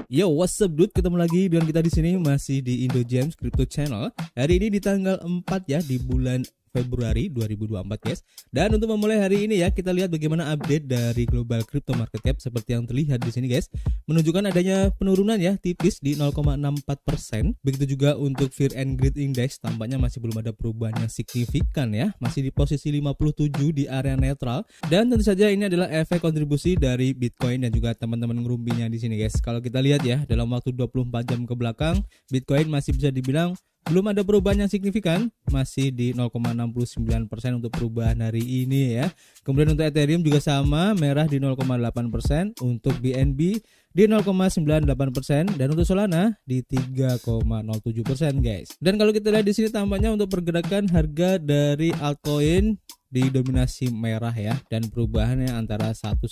Yo, what's up dude? Ketemu lagi dengan kita di sini masih di Indo Gems Crypto Channel. Hari ini di tanggal 4 ya, di bulan Februari 2024 guys. Dan untuk memulai hari ini ya, kita lihat bagaimana update dari global crypto market cap seperti yang terlihat di sini guys. Menunjukkan adanya penurunan ya, tipis di 0,64%. Begitu juga untuk Fear and Greed Index, tampaknya masih belum ada perubahan yang signifikan ya. Masih di posisi 57 di area netral. Dan tentu saja ini adalah efek kontribusi dari Bitcoin dan juga teman-teman ngerumpinya di sini guys. Kalau kita lihat ya, dalam waktu 24 jam ke belakang, Bitcoin masih bisa dibilang belum ada perubahan yang signifikan, masih di 0,69% untuk perubahan hari ini ya. Kemudian untuk Ethereum juga sama, merah di 0,8%, untuk BNB di 0,98% dan untuk Solana di 3,07% guys. Dan kalau kita lihat di sini tampaknya untuk pergerakan harga dari altcoin didominasi merah ya, dan perubahannya antara 1-2%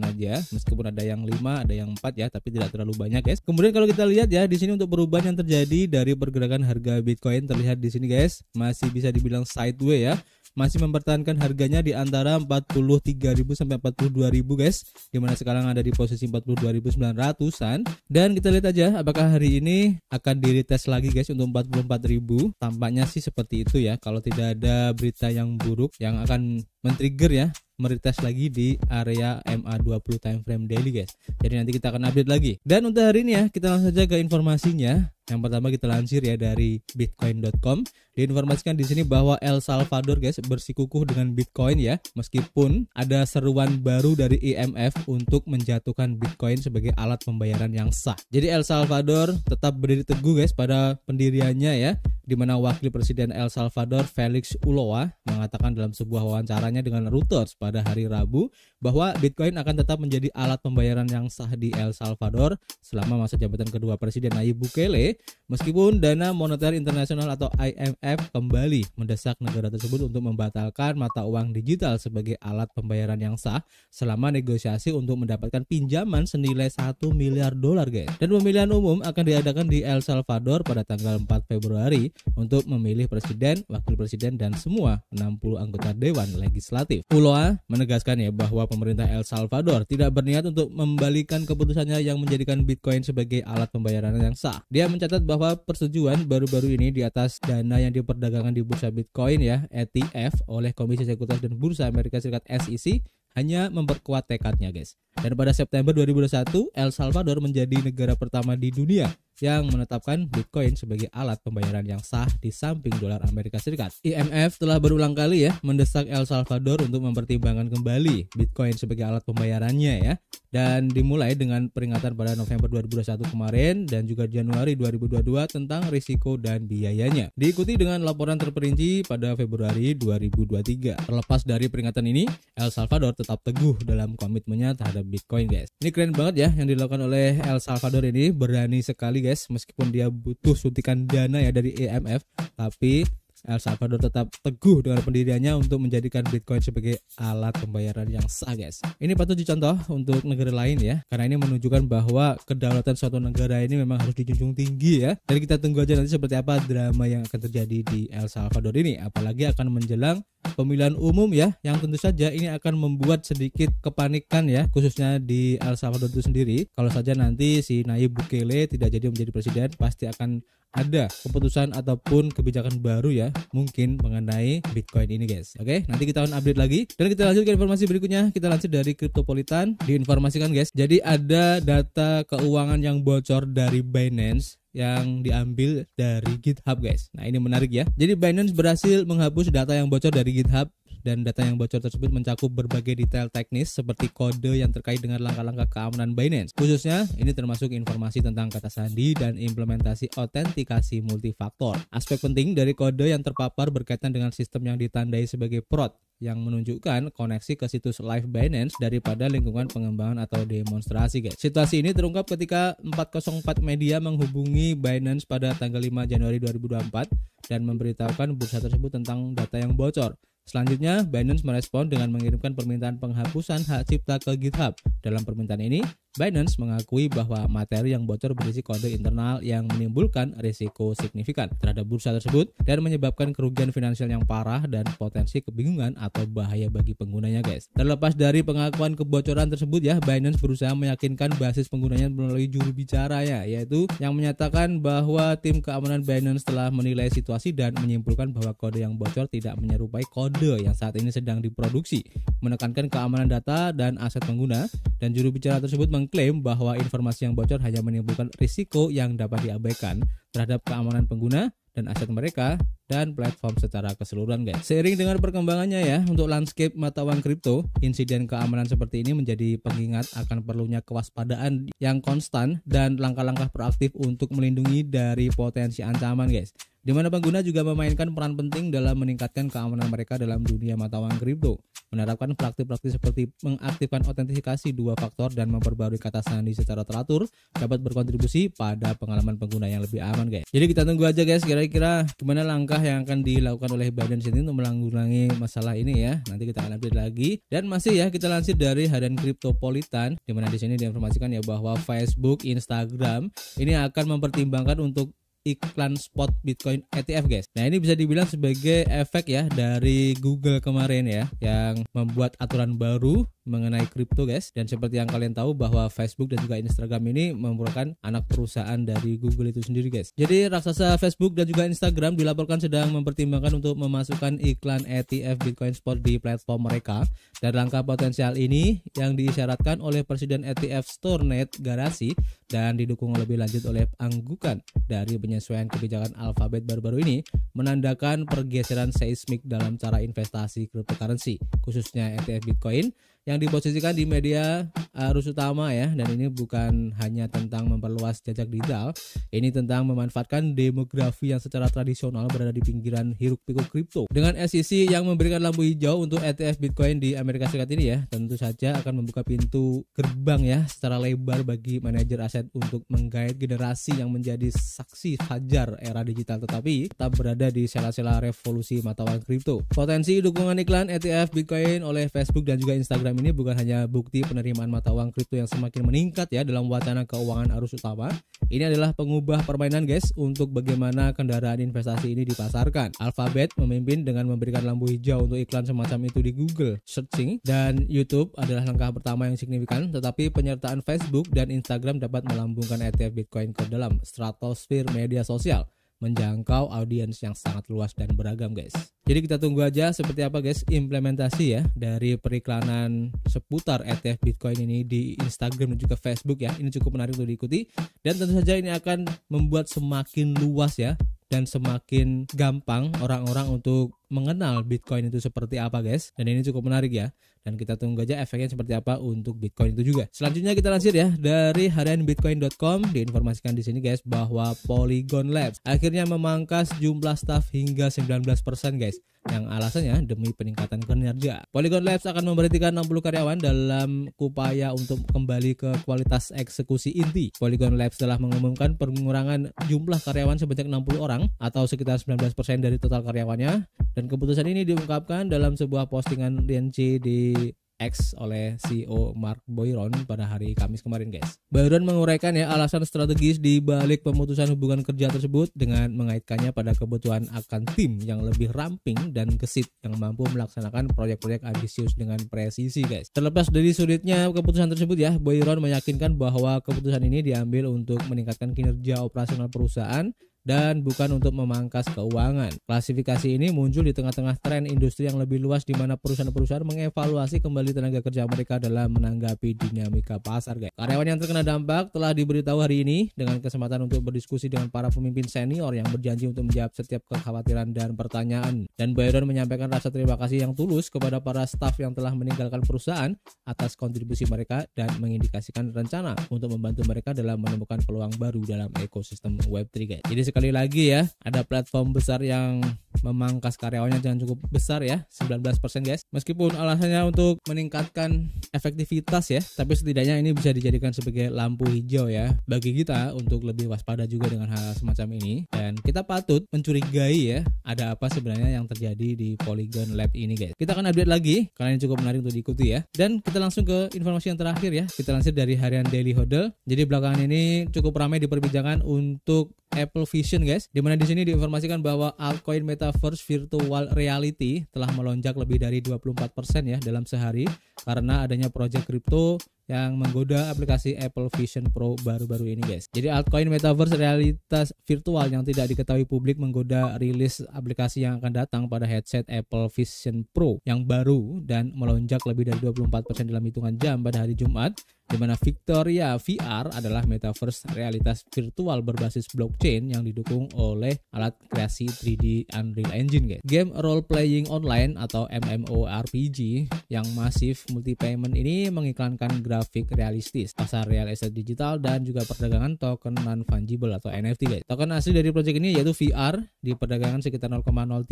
aja, meskipun ada yang 5, ada yang 4 ya, tapi tidak terlalu banyak guys. Kemudian kalau kita lihat ya di sini untuk perubahan yang terjadi dari pergerakan harga Bitcoin terlihat di sini guys, masih bisa dibilang sideways ya. Masih mempertahankan harganya di antara 43.000 sampai 42.000 guys, dimana sekarang ada di posisi 42.900an. Dan kita lihat aja apakah hari ini akan di retest lagi guys untuk 44.000. Tampaknya sih seperti itu ya, kalau tidak ada berita yang buruk yang akan men-trigger ya, meretest lagi di area MA20 time frame daily guys. Jadi nanti kita akan update lagi. Dan untuk hari ini ya, kita langsung saja ke informasinya. Yang pertama kita lansir ya dari bitcoin.com. Diinformasikan di sini bahwa El Salvador guys bersikukuh dengan Bitcoin ya, meskipun ada seruan baru dari IMF untuk menjatuhkan Bitcoin sebagai alat pembayaran yang sah. Jadi El Salvador tetap berdiri teguh guys pada pendiriannya ya, di mana Wakil Presiden El Salvador Felix Ulloa mengatakan dalam sebuah wawancaranya dengan Reuters pada hari Rabu bahwa Bitcoin akan tetap menjadi alat pembayaran yang sah di El Salvador selama masa jabatan kedua Presiden Nayib Bukele, meskipun Dana Moneter Internasional atau IMF kembali mendesak negara tersebut untuk membatalkan mata uang digital sebagai alat pembayaran yang sah selama negosiasi untuk mendapatkan pinjaman senilai 1 miliar dolar guys. Dan pemilihan umum akan diadakan di El Salvador pada tanggal 4 Februari untuk memilih presiden, wakil presiden dan semua 60 anggota dewan legislatif. Ulloa menegaskan ya bahwa pemerintah El Salvador tidak berniat untuk membalikan keputusannya yang menjadikan Bitcoin sebagai alat pembayaran yang sah. Dia mencatat bahwa persetujuan baru-baru ini di atas dana yang diperdagangkan di bursa Bitcoin ya, ETF, oleh Komisi Sekuritas dan Bursa Amerika Serikat SEC hanya memperkuat tekadnya guys. Dan pada September 2021, El Salvador menjadi negara pertama di dunia yang menetapkan Bitcoin sebagai alat pembayaran yang sah di samping dolar Amerika Serikat. IMF telah berulang kali ya mendesak El Salvador untuk mempertimbangkan kembali Bitcoin sebagai alat pembayarannya ya. Dan dimulai dengan peringatan pada November 2021 kemarin dan juga Januari 2022 tentang risiko dan biayanya. Diikuti dengan laporan terperinci pada Februari 2023. Terlepas dari peringatan ini, El Salvador tetap teguh dalam komitmennya terhadap Bitcoin guys. Ini keren banget ya yang dilakukan oleh El Salvador ini, berani sekali guys, meskipun dia butuh suntikan dana ya dari IMF, tapi El Salvador tetap teguh dengan pendiriannya untuk menjadikan Bitcoin sebagai alat pembayaran yang sah guys. Ini patut dicontoh untuk negara lain ya, karena ini menunjukkan bahwa kedaulatan suatu negara ini memang harus dijunjung tinggi ya. Dan kita tunggu aja nanti seperti apa drama yang akan terjadi di El Salvador ini, apalagi akan menjelang pemilihan umum ya, yang tentu saja ini akan membuat sedikit kepanikan ya, khususnya di El Salvador itu sendiri. Kalau saja nanti si Nayib Bukele tidak jadi menjadi presiden, pasti akan ada keputusan ataupun kebijakan baru ya, mungkin mengenai Bitcoin ini guys. Oke, nanti kita akan update lagi. Dan kita lanjut ke informasi berikutnya. Kita lansir dari Cryptopolitan. Diinformasikan guys, jadi ada data keuangan yang bocor dari Binance yang diambil dari GitHub guys. Nah ini menarik ya. Jadi Binance berhasil menghapus data yang bocor dari GitHub, dan data yang bocor tersebut mencakup berbagai detail teknis seperti kode yang terkait dengan langkah-langkah keamanan Binance. Khususnya ini termasuk informasi tentang kata sandi dan implementasi autentikasi multifaktor. Aspek penting dari kode yang terpapar berkaitan dengan sistem yang ditandai sebagai prod, yang menunjukkan koneksi ke situs live Binance daripada lingkungan pengembangan atau demonstrasi guys. Situasi ini terungkap ketika 404 Media menghubungi Binance pada tanggal 5 Januari 2024 dan memberitahukan bursa tersebut tentang data yang bocor. Selanjutnya, Binance merespon dengan mengirimkan permintaan penghapusan hak cipta ke GitHub. Dalam permintaan ini, Binance mengakui bahwa materi yang bocor berisi kode internal yang menimbulkan risiko signifikan terhadap bursa tersebut dan menyebabkan kerugian finansial yang parah dan potensi kebingungan atau bahaya bagi penggunanya, guys. Terlepas dari pengakuan kebocoran tersebut ya, Binance berusaha meyakinkan basis penggunanya melalui juru bicaranya, yaitu yang menyatakan bahwa tim keamanan Binance telah menilai situasi dan menyimpulkan bahwa kode yang bocor tidak menyerupai kode yang saat ini sedang diproduksi, menekankan keamanan data dan aset pengguna, dan juru bicara tersebut mengklaim bahwa informasi yang bocor hanya menimbulkan risiko yang dapat diabaikan terhadap keamanan pengguna dan aset mereka dan platform secara keseluruhan, guys. Seiring dengan perkembangannya ya untuk landscape mata uang kripto, insiden keamanan seperti ini menjadi pengingat akan perlunya kewaspadaan yang konstan dan langkah-langkah proaktif untuk melindungi dari potensi ancaman, guys. Di mana pengguna juga memainkan peran penting dalam meningkatkan keamanan mereka dalam dunia mata uang kripto. Menerapkan praktik-praktik seperti mengaktifkan autentifikasi 2 faktor dan memperbarui kata sandi secara teratur dapat berkontribusi pada pengalaman pengguna yang lebih aman, guys. Jadi kita tunggu aja, guys, kira-kira gimana langkah yang akan dilakukan oleh Binance ini untuk menanggulangi masalah ini ya. Nanti kita akan update lagi. Dan masih ya, kita lansir dari Harian Kriptopolitan, di mana di sini diinformasikan ya bahwa Facebook, Instagram ini akan mempertimbangkan untuk iklan spot Bitcoin ETF, guys. Nah, ini bisa dibilang sebagai efek ya dari Google kemarin ya, yang membuat aturan baru mengenai kripto, guys. Dan seperti yang kalian tahu bahwa Facebook dan juga Instagram ini merupakan anak perusahaan dari Google itu sendiri, guys. Jadi raksasa Facebook dan juga Instagram dilaporkan sedang mempertimbangkan untuk memasukkan iklan ETF Bitcoin Spot di platform mereka. Dan langkah potensial ini yang diisyaratkan oleh Presiden ETF StoreNet Garasi dan didukung lebih lanjut oleh anggukan dari penyesuaian kebijakan Alphabet baru-baru ini menandakan pergeseran seismik dalam cara investasi cryptocurrency, khususnya ETF Bitcoin yang diposisikan di media arus utama ya. Dan ini bukan hanya tentang memperluas jejak digital, ini tentang memanfaatkan demografi yang secara tradisional berada di pinggiran hiruk-pikuk kripto. Dengan SEC yang memberikan lampu hijau untuk ETF Bitcoin di Amerika Serikat ini ya, tentu saja akan membuka pintu gerbang ya secara lebar bagi manajer aset untuk menggait generasi yang menjadi saksi fajar era digital tetapi tetap berada di sela-sela revolusi mata uang kripto. Potensi dukungan iklan ETF Bitcoin oleh Facebook dan juga Instagram ini bukan hanya bukti penerimaan mata uang kripto yang semakin meningkat ya dalam wacana keuangan arus utama. Ini adalah pengubah permainan, guys, untuk bagaimana kendaraan investasi ini dipasarkan. Alphabet memimpin dengan memberikan lampu hijau untuk iklan semacam itu di Google Searching dan YouTube adalah langkah pertama yang signifikan, tetapi penyertaan Facebook dan Instagram dapat melambungkan ETF Bitcoin ke dalam stratosfer media sosial, menjangkau audiens yang sangat luas dan beragam, guys. Jadi kita tunggu aja seperti apa, guys, implementasi ya dari periklanan seputar ETF Bitcoin ini di Instagram dan juga Facebook ya. Ini cukup menarik untuk diikuti dan tentu saja ini akan membuat semakin luas ya dan semakin gampang orang-orang untuk mengenal Bitcoin itu seperti apa, guys. Dan ini cukup menarik ya. Dan kita tunggu aja efeknya seperti apa untuk Bitcoin itu juga. Selanjutnya kita lansir ya dari harianbitcoin.com, diinformasikan di sini, guys, bahwa Polygon Labs akhirnya memangkas jumlah staf hingga 19%, guys. Yang alasannya demi peningkatan kinerja. Polygon Labs akan memberhentikan 60 karyawan dalam upaya untuk kembali ke kualitas eksekusi inti. Polygon Labs telah mengumumkan pengurangan jumlah karyawan sebanyak 60 orang atau sekitar 19% dari total karyawannya. Dan keputusan ini diungkapkan dalam sebuah postingan RNC di X oleh CEO Mark Boyron pada hari Kamis kemarin, guys. Boyron menguraikan ya alasan strategis di balik pemutusan hubungan kerja tersebut dengan mengaitkannya pada kebutuhan akan tim yang lebih ramping dan gesit yang mampu melaksanakan proyek-proyek ambisius dengan presisi, guys. Terlepas dari sulitnya keputusan tersebut ya, Boyron meyakinkan bahwa keputusan ini diambil untuk meningkatkan kinerja operasional perusahaan dan bukan untuk memangkas keuangan. Klasifikasi ini muncul di tengah-tengah tren industri yang lebih luas di mana perusahaan-perusahaan mengevaluasi kembali tenaga kerja mereka dalam menanggapi dinamika pasar, guys. Karyawan yang terkena dampak telah diberitahu hari ini dengan kesempatan untuk berdiskusi dengan para pemimpin senior yang berjanji untuk menjawab setiap kekhawatiran dan pertanyaan. Dan Byron menyampaikan rasa terima kasih yang tulus kepada para staf yang telah meninggalkan perusahaan atas kontribusi mereka dan mengindikasikan rencana untuk membantu mereka dalam menemukan peluang baru dalam ekosistem Web3, guys. Jadi sekali lagi ya, ada platform besar yang memangkas karyawannya dengan cukup besar ya, 19% guys. Meskipun alasannya untuk meningkatkan efektivitas ya, tapi setidaknya ini bisa dijadikan sebagai lampu hijau ya bagi kita untuk lebih waspada juga dengan hal semacam ini. Dan kita patut mencurigai ya, ada apa sebenarnya yang terjadi di Polygon Lab ini guys. Kita akan update lagi, karena ini cukup menarik untuk diikuti ya. Dan kita langsung ke informasi yang terakhir ya. Kita lansir dari harian Daily Hodl. Jadi belakangan ini cukup ramai diperbincangkan untuk Apple Vision guys, dimana di sini diinformasikan bahwa altcoin Metaverse Virtual Reality telah melonjak lebih dari 24% ya dalam sehari karena adanya proyek kripto yang menggoda aplikasi Apple Vision Pro baru-baru ini guys. Jadi altcoin Metaverse realitas virtual yang tidak diketahui publik menggoda rilis aplikasi yang akan datang pada headset Apple Vision Pro yang baru dan melonjak lebih dari 24% dalam hitungan jam pada hari Jumat, di mana Victoria VR adalah metaverse realitas virtual berbasis blockchain yang didukung oleh alat kreasi 3D Unreal Engine guys. Game role playing online atau MMORPG yang masif multi payment ini mengiklankan grafik realistis, pasar real estate digital dan juga perdagangan token non fungible atau NFT guys. Token asli dari proyek ini yaitu VR diperdagangkan sekitar $0.03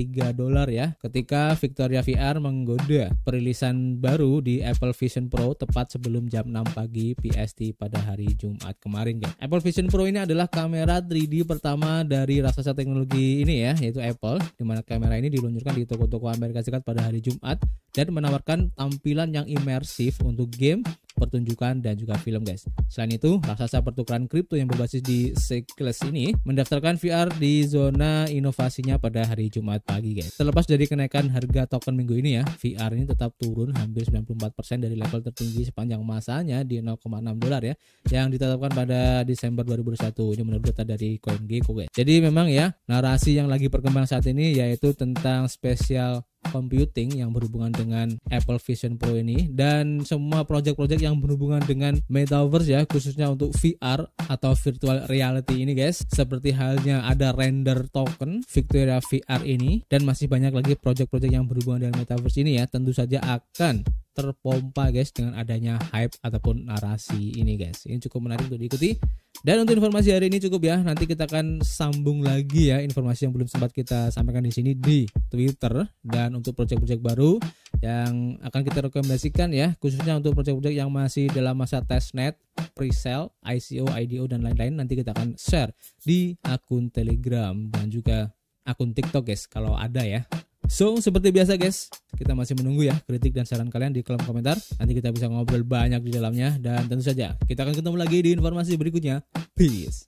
ya. Ketika Victoria VR menggoda perilisan baru di Apple Vision Pro tepat sebelum jam 6 pagi PST pada hari Jumat kemarin guys. Apple Vision Pro ini adalah kamera 3D pertama dari raksasa teknologi ini ya, yaitu Apple, di mana kamera ini diluncurkan di toko-toko Amerika Serikat pada hari Jumat dan menawarkan tampilan yang imersif untuk game, pertunjukan dan juga film guys. Selain itu, raksasa pertukaran kripto yang berbasis di Cycles ini mendaftarkan VR di zona inovasinya pada hari Jumat pagi guys. Terlepas dari kenaikan harga token minggu ini ya, VR ini tetap turun hampir 94% dari level tertinggi sepanjang masanya di $0.6 ya, yang ditetapkan pada Desember 2021. Ini menurut data dari CoinGecko guys. Jadi memang ya, narasi yang lagi berkembang saat ini yaitu tentang spesial computing yang berhubungan dengan Apple Vision Pro ini dan semua proyek-proyek yang berhubungan dengan metaverse ya, khususnya untuk VR atau virtual reality ini guys, seperti halnya ada render token Victoria VR ini dan masih banyak lagi proyek-proyek yang berhubungan dengan metaverse ini ya, tentu saja akan terpompa guys dengan adanya hype ataupun narasi ini guys. Ini cukup menarik untuk diikuti. Dan untuk informasi hari ini cukup ya. Nanti kita akan sambung lagi ya informasi yang belum sempat kita sampaikan di sini di Twitter, dan untuk proyek-proyek baru yang akan kita rekomendasikan ya, khususnya untuk proyek-proyek yang masih dalam masa testnet, pre-sale, ICO, IDO dan lain-lain, nanti kita akan share di akun Telegram dan juga akun TikTok guys kalau ada ya. So, seperti biasa guys, kita masih menunggu ya kritik dan saran kalian di kolom komentar. Nanti kita bisa ngobrol banyak di dalamnya. Dan tentu saja, kita akan ketemu lagi di informasi berikutnya. Peace.